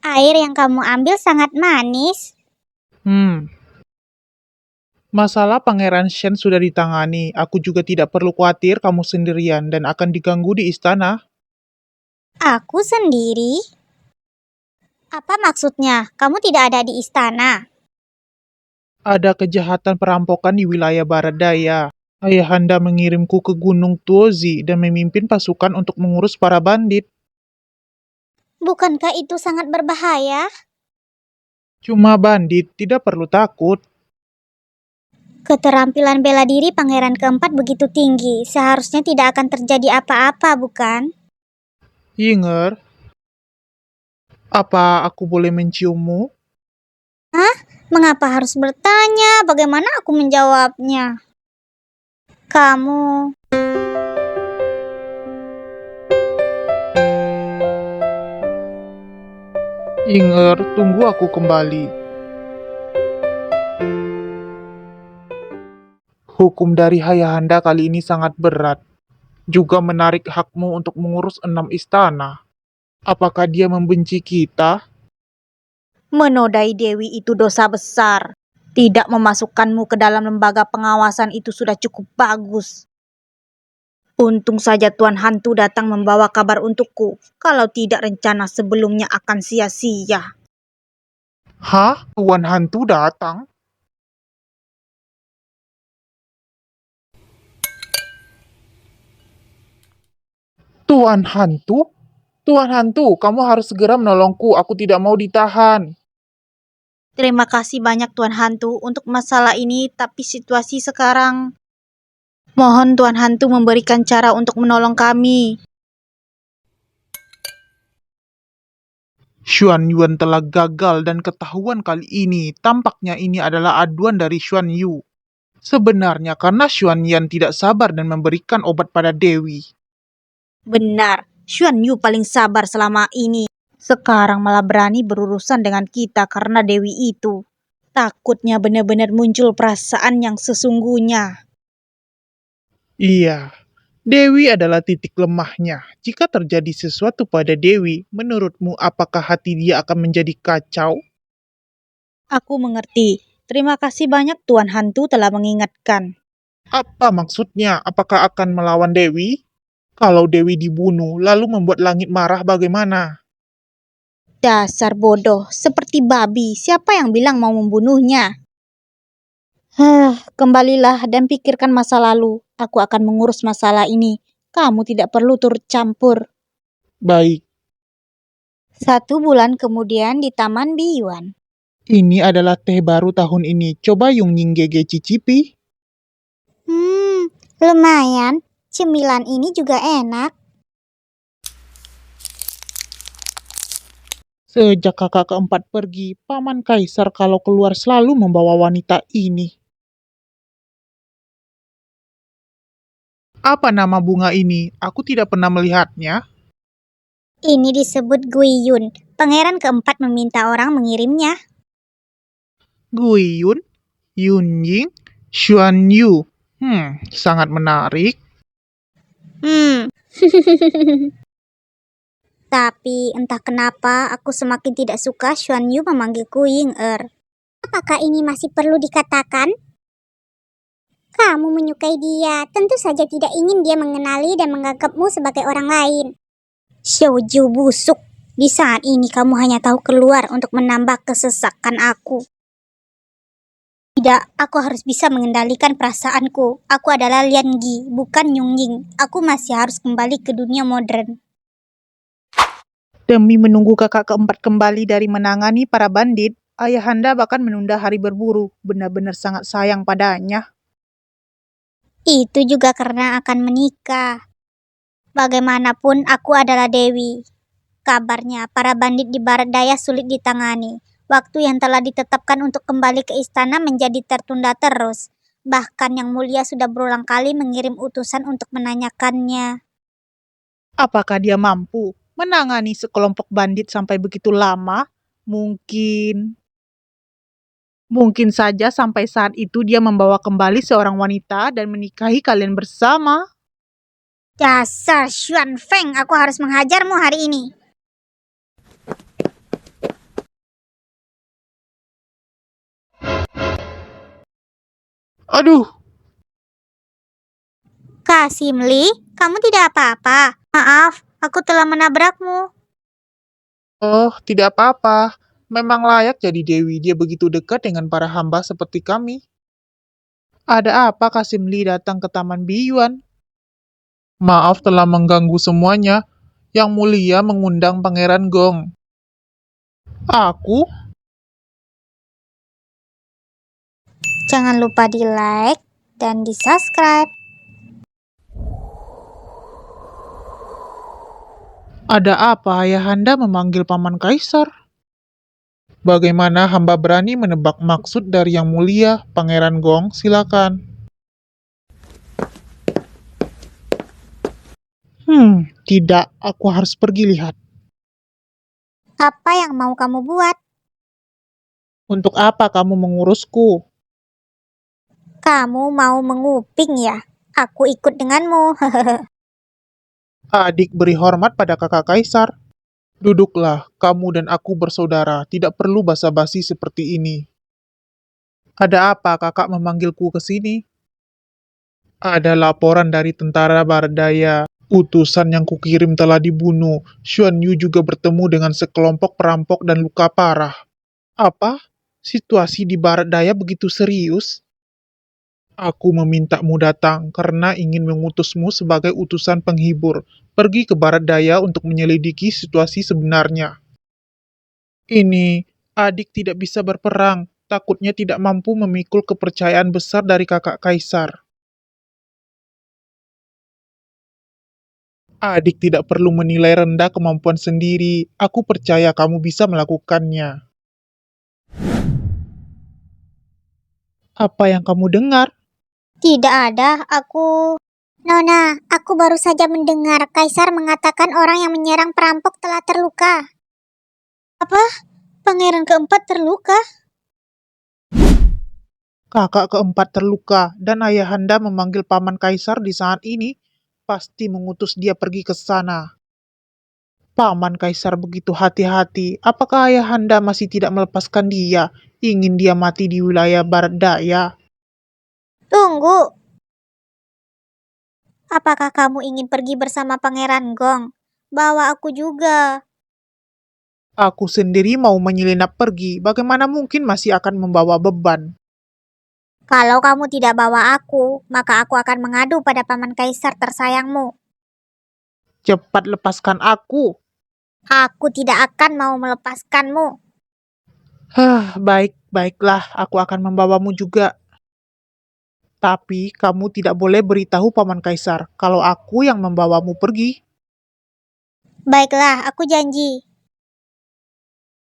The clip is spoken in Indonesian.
Air yang kamu ambil sangat manis. Hmm, Masalah Pangeran Shen sudah ditangani. Aku juga tidak perlu khawatir kamu sendirian dan akan diganggu di istana. Aku sendiri? Apa maksudnya? Kamu tidak ada di istana? Ada kejahatan perampokan di wilayah barat daya. Ayahanda mengirimku ke Gunung Tuozi dan memimpin pasukan untuk mengurus para bandit. Bukankah itu sangat berbahaya? Cuma bandit, tidak perlu takut. Keterampilan bela diri Pangeran keempat begitu tinggi, seharusnya tidak akan terjadi apa-apa, bukan? Yinger, apa aku boleh menciummu? Hah? Mengapa harus bertanya? Bagaimana aku menjawabnya? Kamu... Yinger, tunggu aku kembali. Hukum dari Hayahanda kali ini sangat berat. Juga menarik hakmu untuk mengurus 6 istana. Apakah dia membenci kita? Menodai Dewi itu dosa besar. Tidak memasukkanmu ke dalam lembaga pengawasan itu sudah cukup bagus. Untung saja Tuan Hantu datang membawa kabar untukku. Kalau tidak, rencana sebelumnya akan sia-sia. Hah? Tuan Hantu datang? Tuan Hantu? Tuan Hantu, kamu harus segera menolongku. Aku tidak mau ditahan. Terima kasih banyak Tuan Hantu untuk masalah ini, tapi situasi sekarang... Mohon Tuan Hantu memberikan cara untuk menolong kami. Xuan Yuan telah gagal dan ketahuan kali ini. Tampaknya ini adalah aduan dari Xuan Yu. Sebenarnya karena Xuan Yan tidak sabar dan memberikan obat pada Dewi. Benar, Xuan Yu paling sabar selama ini. Sekarang malah berani berurusan dengan kita karena Dewi itu. Takutnya benar-benar muncul perasaan yang sesungguhnya. Iya, Dewi adalah titik lemahnya. Jika terjadi sesuatu pada Dewi, menurutmu apakah hati dia akan menjadi kacau? Aku mengerti. Terima kasih banyak Tuan Hantu telah mengingatkan. Apa maksudnya? Apakah akan melawan Dewi? Kalau Dewi dibunuh, lalu membuat langit marah bagaimana? Dasar bodoh, seperti babi. Siapa yang bilang mau membunuhnya? Kembalilah dan pikirkan masa lalu. Aku akan mengurus masalah ini. Kamu tidak perlu turut campur. Baik, 1 bulan kemudian di Taman Biyuan. ini adalah teh baru tahun ini. Coba Yung Ying Gege cicipi. Lumayan. Cemilan ini juga enak. Sejak kakak keempat pergi, Paman Kaisar kalau keluar selalu membawa wanita ini. Apa nama bunga ini? Aku tidak pernah melihatnya. Ini disebut Guiyun. Pangeran keempat meminta orang mengirimnya. Guiyun, Yunying, Xuan Yu. Sangat menarik. Tapi entah kenapa aku semakin tidak suka Xuan Yu memanggilku Ying Er. Apakah ini masih perlu dikatakan? Kamu menyukai dia, tentu saja tidak ingin dia mengenali dan menganggapmu sebagai orang lain. Xiaoju busuk. Di saat ini kamu hanya tahu keluar untuk menambah kesesakan aku. Tidak, aku harus bisa mengendalikan perasaanku. Aku adalah Lian Gi, bukan Yung Ying. Aku masih harus kembali ke dunia modern. Demi menunggu kakak keempat kembali dari menangani para bandit, Ayahanda bahkan menunda hari berburu. Benar-benar sangat sayang padanya. Itu juga karena akan menikah. Bagaimanapun aku adalah Dewi. Kabarnya para bandit di barat daya sulit ditangani. Waktu yang telah ditetapkan untuk kembali ke istana menjadi tertunda terus. Bahkan Yang Mulia sudah berulang kali mengirim utusan untuk menanyakannya. Apakah dia mampu menangani sekelompok bandit sampai begitu lama? Mungkin saja sampai saat itu dia membawa kembali seorang wanita dan menikahi kalian bersama. Dasar Xuan Feng, aku harus menghajarmu hari ini. Aduh, Kak Simli, kamu tidak apa-apa. Maaf, aku telah menabrakmu. oh tidak apa-apa. Memang layak jadi Dewi, dia begitu dekat dengan para hamba seperti kami. Ada apa Kasim Lee datang ke Taman Biyuan? Maaf telah mengganggu semuanya. Yang mulia mengundang Pangeran Gong. Aku? Jangan lupa di like dan di subscribe. Ada apa ayahanda memanggil Paman Kaisar? Bagaimana hamba berani menebak maksud dari Yang Mulia, Pangeran Gong? Silakan. Tidak, aku harus pergi lihat. Apa yang mau kamu buat? Untuk apa kamu mengurusku? Kamu mau menguping ya? Aku ikut denganmu. Adik beri hormat pada kakak Kaisar. Duduklah, kamu dan aku bersaudara, tidak perlu basa-basi seperti ini. Ada apa kakak memanggilku ke sini? Ada laporan dari tentara Barat Daya. Utusan yang kukirim telah dibunuh. Xuan Yu juga bertemu dengan sekelompok perampok dan luka parah. Apa? Situasi di Barat Daya begitu serius? Aku memintamu datang karena ingin mengutusmu sebagai utusan penghibur. Pergi ke Barat Daya untuk menyelidiki situasi sebenarnya. Ini, adik tidak bisa berperang. Takutnya tidak mampu memikul kepercayaan besar dari kakak Kaisar. Adik tidak perlu menilai rendah kemampuan sendiri. Aku percaya kamu bisa melakukannya. Apa yang kamu dengar? Tidak ada, aku... Nona, aku baru saja mendengar Kaisar mengatakan orang yang menyerang perampok telah terluka. Apa? Pangeran keempat terluka? Kakak keempat terluka dan ayahanda memanggil Paman Kaisar di saat ini. Pasti mengutus dia pergi ke sana. Paman Kaisar begitu hati-hati. Apakah ayahanda masih tidak melepaskan dia? Ingin dia mati di wilayah Barat Daya? Tunggu, apakah kamu ingin pergi bersama Pangeran Gong? Bawa aku juga. Aku sendiri mau menyelinap pergi. Bagaimana mungkin masih akan membawa beban? Kalau kamu tidak bawa aku, maka aku akan mengadu pada Paman Kaisar tersayangmu. Cepat lepaskan aku. Aku tidak akan mau melepaskanmu. Baiklah, aku akan membawamu juga. Tapi kamu tidak boleh beritahu Paman Kaisar kalau aku yang membawamu pergi. Baiklah, aku janji.